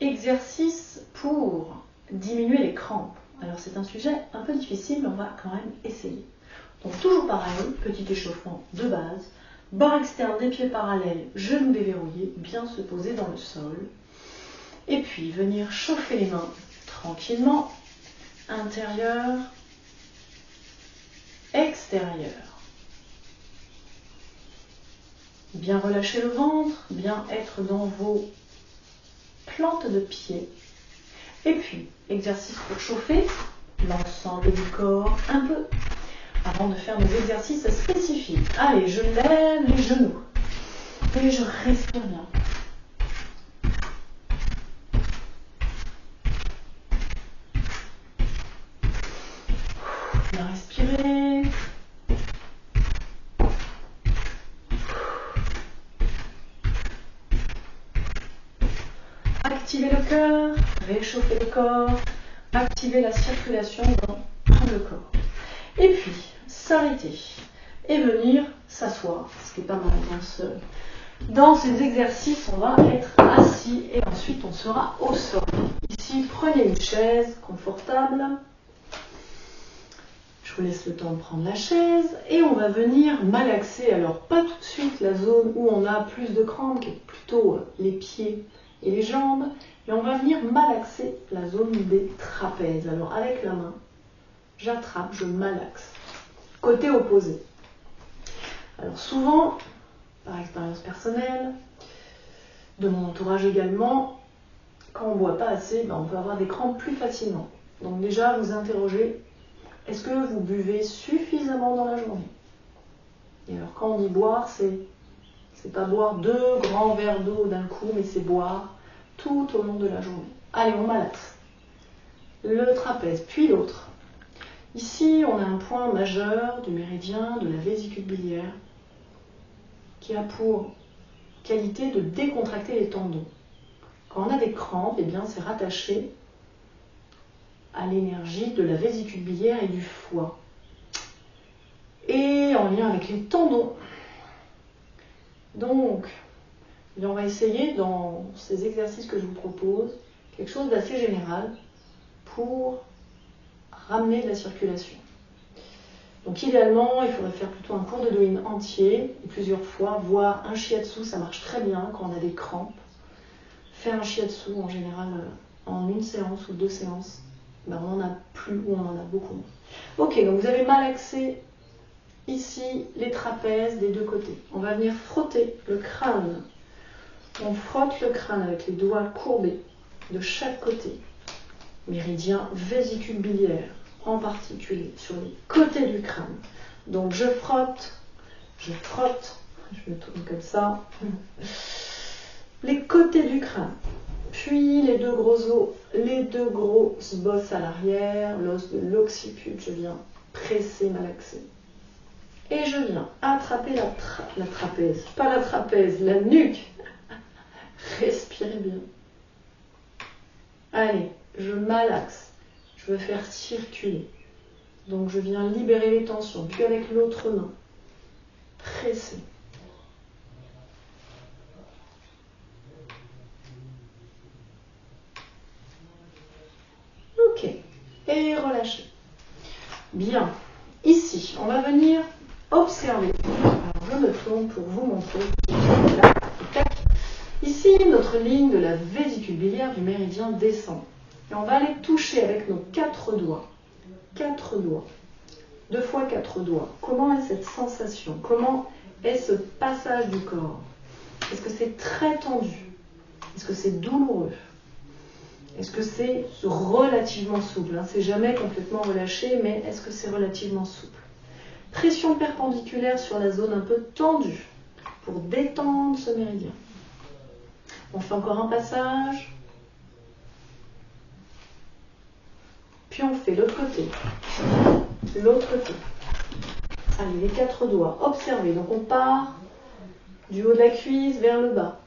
Exercice pour diminuer les crampes. Alors c'est un sujet un peu difficile, mais on va quand même essayer. Donc toujours pareil, petit échauffement de base. Bord externe des pieds parallèles, genoux déverrouillés, bien se poser dans le sol. Et puis venir chauffer les mains tranquillement, intérieur, extérieur. Bien relâcher le ventre, bien être dans vos plantes de pied. Et puis, exercice pour chauffer l'ensemble du corps un peu avant de faire nos exercices spécifiques. Allez, je lève les genoux et je respire bien. Bien respirer. Activer le cœur, réchauffer le corps, activer la circulation dans tout le corps. Et puis, s'arrêter et venir s'asseoir, ce qui est pas mal dans ces exercices, on va être assis et ensuite on sera au sol. Ici, prenez une chaise confortable. Je vous laisse le temps de prendre la chaise et on va venir malaxer. Alors, pas tout de suite la zone où on a plus de crampes, qui est plutôt les pieds et les jambes, mais on va venir malaxer la zone des trapèzes. Alors, avec la main, j'attrape, je malaxe. Côté opposé. Alors, souvent, par expérience personnelle, de mon entourage également, quand on ne boit pas assez, on peut avoir des crampes plus facilement. Donc déjà, vous interrogez, est-ce que vous buvez suffisamment dans la journée? Et alors quand on dit boire, c'est pas boire 2 grands verres d'eau d'un coup, mais c'est boire tout au long de la journée. Allez, on malaxe. Le trapèze, puis l'autre. Ici, on a un point majeur du méridien de la vésicule biliaire qui a pour qualité de décontracter les tendons. Quand on a des crampes, c'est rattaché à l'énergie de la vésicule biliaire et du foie. Et en lien avec les tendons. Donc, on va essayer dans ces exercices que je vous propose, quelque chose d'assez général pour ramener de la circulation. Donc idéalement, il faudrait faire plutôt un cours de doin entier, et plusieurs fois, voire un shiatsu, ça marche très bien quand on a des crampes. Faire un shiatsu en général en 1 séance ou 2 séances, on n'en a plus ou on en a beaucoup moins. Ok, donc vous avez malaxé ici les trapèzes des 2 côtés. On va venir frotter le crâne. On frotte le crâne avec les doigts courbés de chaque côté. Méridien vésicule biliaire, en particulier sur les côtés du crâne. Donc je frotte, je me tourne comme ça, les côtés du crâne, puis les 2 gros os, les 2 grosses bosses à l'arrière, l'os de l'occiput, je viens presser, malaxer. Et je viens attraper la trapèze, pas la trapèze, la nuque. Respirez bien. Allez, je malaxe, je veux faire circuler. Donc je viens libérer les tensions, puis avec l'autre main, presser. Ok, et relâchez. Bien, ici, on va venir observer. Alors je me tourne pour vous montrer. Ici, notre ligne de la vésicule biliaire du méridien descend. Et on va aller toucher avec nos 4 doigts. 4 doigts. 2 fois 4 doigts. Comment est cette sensation? Comment est ce passage du corps? Est-ce que c'est très tendu? Est-ce que c'est douloureux? Est-ce que c'est relativement souple? C'est jamais complètement relâché, mais est-ce que c'est relativement souple? Pression perpendiculaire sur la zone un peu tendue pour détendre ce méridien. On fait encore un passage. Puis on fait l'autre côté. L'autre côté. Allez, les 4 doigts. Observez. Donc on part du haut de la cuisse vers le bas.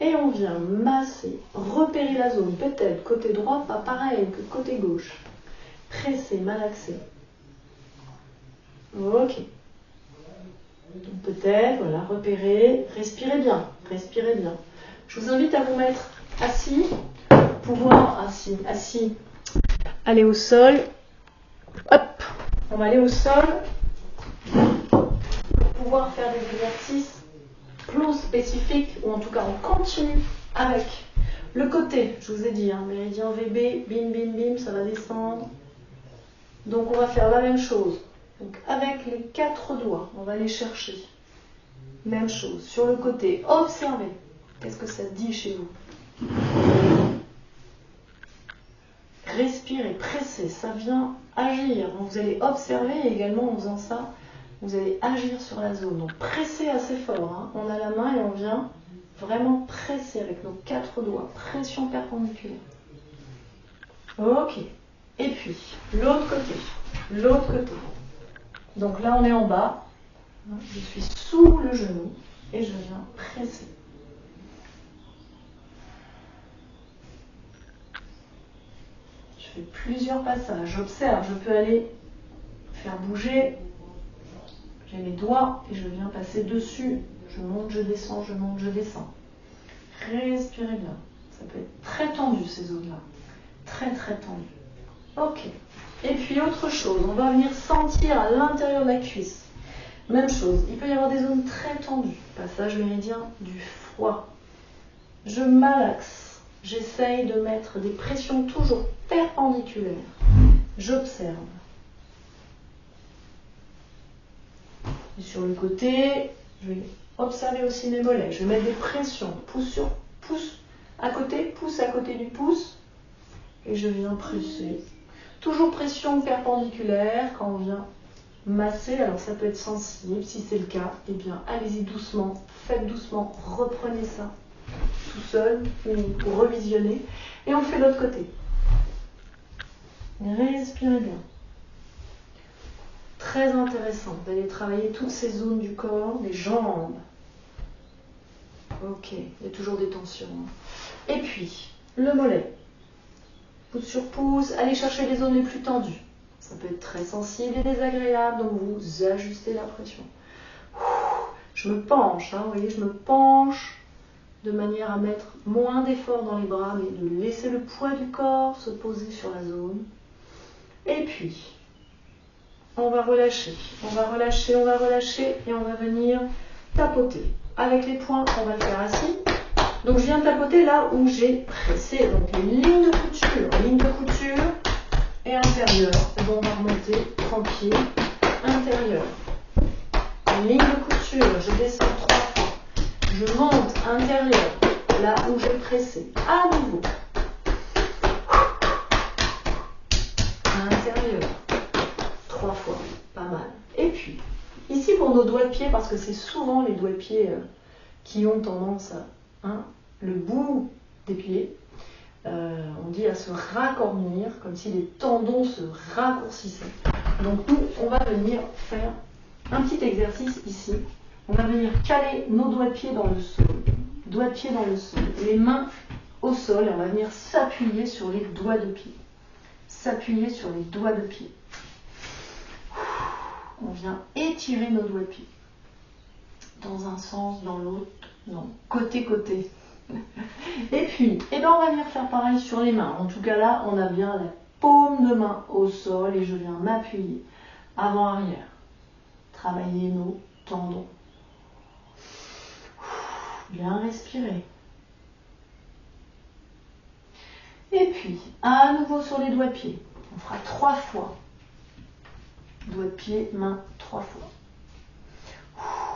Et on vient masser, repérer la zone. Peut-être côté droit, pas pareil que côté gauche. Presser, malaxer. Ok. Donc peut-être, voilà, repérer. Respirez bien. Respirez bien. Je vous invite à vous mettre assis, pouvoir assis, aller au sol. Hop, on va aller au sol pour pouvoir faire des exercices plus spécifiques, ou en tout cas on continue avec le côté. Je vous ai dit, méridien VB, bim, bim, bim, ça va descendre. Donc on va faire la même chose. Donc avec les 4 doigts, on va aller chercher. Même chose. Sur le côté, observez. Qu'est-ce que ça dit chez vous? Respirez, pressez, ça vient agir. Donc vous allez observer également en faisant ça, vous allez agir sur la zone. Donc pressez assez fort. On a la main et on vient vraiment presser avec nos 4 doigts. Pression perpendiculaire. Ok. Et puis, l'autre côté. L'autre côté. Donc là, on est en bas. Je suis sous le genou et je viens presser. Je fais plusieurs passages. J'observe. Je peux aller faire bouger. J'ai mes doigts et je viens passer dessus. Je monte, je descends, je monte, je descends. Respirez bien. Ça peut être très tendu, ces zones-là. Très, très tendu. Ok. Et puis, autre chose. On va venir sentir à l'intérieur de la cuisse. Même chose. Il peut y avoir des zones très tendues. Passage méridien du foie. Je malaxe. J'essaye de mettre des pressions toujours perpendiculaires. J'observe. Et sur le côté, je vais observer aussi mes mollets. Je vais mettre des pressions. Pouce sur pouce à côté du pouce. Et je viens presser. Toujours pression perpendiculaire quand on vient masser. Alors ça peut être sensible. Si c'est le cas, eh bien allez-y doucement. Faites doucement. Reprenez ça tout seul ou revisionner. Et on fait de l'autre côté. Respirez bien. Très intéressant d'aller travailler toutes ces zones du corps, les jambes. Ok, il y a toujours des tensions. Et puis, le mollet. Pouce sur pouce, allez chercher les zones les plus tendues. Ça peut être très sensible et désagréable, donc vous ajustez la pression. Je me penche, vous voyez, je me penche de manière à mettre moins d'effort dans les bras, mais de laisser le poids du corps se poser sur la zone. Et puis, on va relâcher, on va relâcher, on va relâcher et on va venir tapoter. Avec les poings, on va le faire assis. Donc je viens tapoter là où j'ai pressé. Donc les lignes de couture et intérieure. Et bon, on va remonter tranquille. Intérieur. Ligne de couture, je descends 3 fois. Je monte intérieur, là où j'ai pressé. À nouveau. Intérieur. 3 fois. Pas mal. Et puis, ici pour nos doigts de pied, parce que c'est souvent les doigts de pied qui ont tendance à, le bout des pieds, on dit à se raccornir, comme si les tendons se raccourcissaient. Donc nous, on va venir faire un petit exercice ici. On va venir caler nos doigts de pied dans le sol. Doigts de pied dans le sol. Les mains au sol et on va venir s'appuyer sur les doigts de pied. S'appuyer sur les doigts de pied. On vient étirer nos doigts de pied. Dans un sens, dans l'autre. Non, côté-côté. Et puis, on va venir faire pareil sur les mains. En tout cas là, on a bien la paume de main au sol et je viens m'appuyer avant-arrière. Travailler nos tendons. Bien respirer. Et puis, à nouveau sur les doigts de pied. On fera 3 fois. Doigts de pied, main, 3 fois.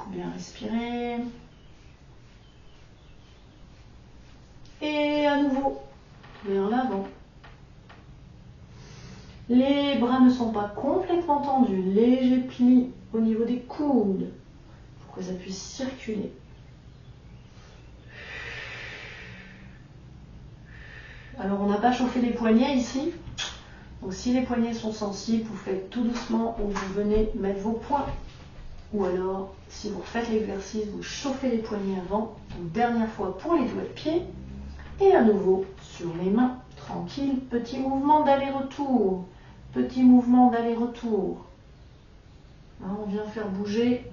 Bien respirer. Et à nouveau, vers l'avant. Les bras ne sont pas complètement tendus. Léger pli au niveau des coudes pour que ça puisse circuler. Alors, on n'a pas chauffé les poignets ici. Donc, si les poignets sont sensibles, vous faites tout doucement ou vous venez mettre vos poings. Ou alors, si vous faites l'exercice, vous chauffez les poignets avant. Donc, dernière fois pour les doigts de pied. Et à nouveau, sur les mains, tranquille, petit mouvement d'aller-retour. Petit mouvement d'aller-retour. On vient faire bouger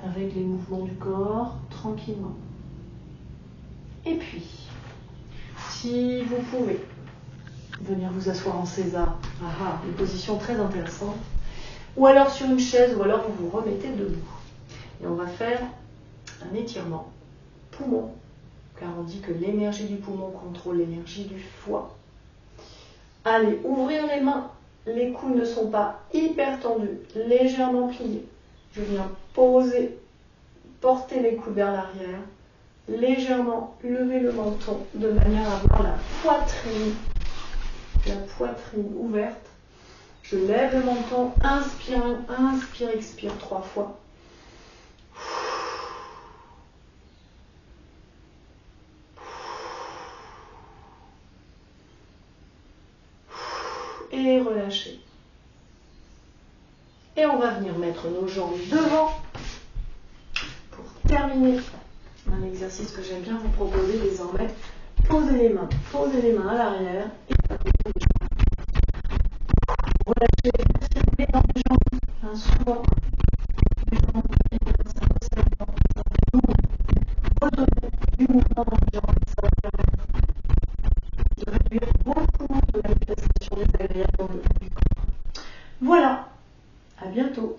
avec les mouvements du corps, tranquillement. Et puis, si vous pouvez venir vous asseoir en César, une position très intéressante, ou alors sur une chaise, ou alors vous vous remettez debout. Et on va faire un étirement poumon, car on dit que l'énergie du poumon contrôle l'énergie du foie. Allez, ouvrir les mains. Les coudes ne sont pas hyper tendus, légèrement pliés. Je viens poser, porter les coudes vers l'arrière, légèrement lever le menton de manière à avoir la poitrine ouverte. Je lève le menton, inspire, expire 3 fois. Et relâcher. Et on va venir mettre nos jambes devant pour terminer un exercice que j'aime bien vous proposer désormais. Posez les mains à l'arrière et relâchez, circulez dans les jambes, souvent les jambes redonnez du mouvement dans les jambes, ça va permettre de réduire beaucoup de manifestations désagréables dans le haut du corps. Voilà, à bientôt.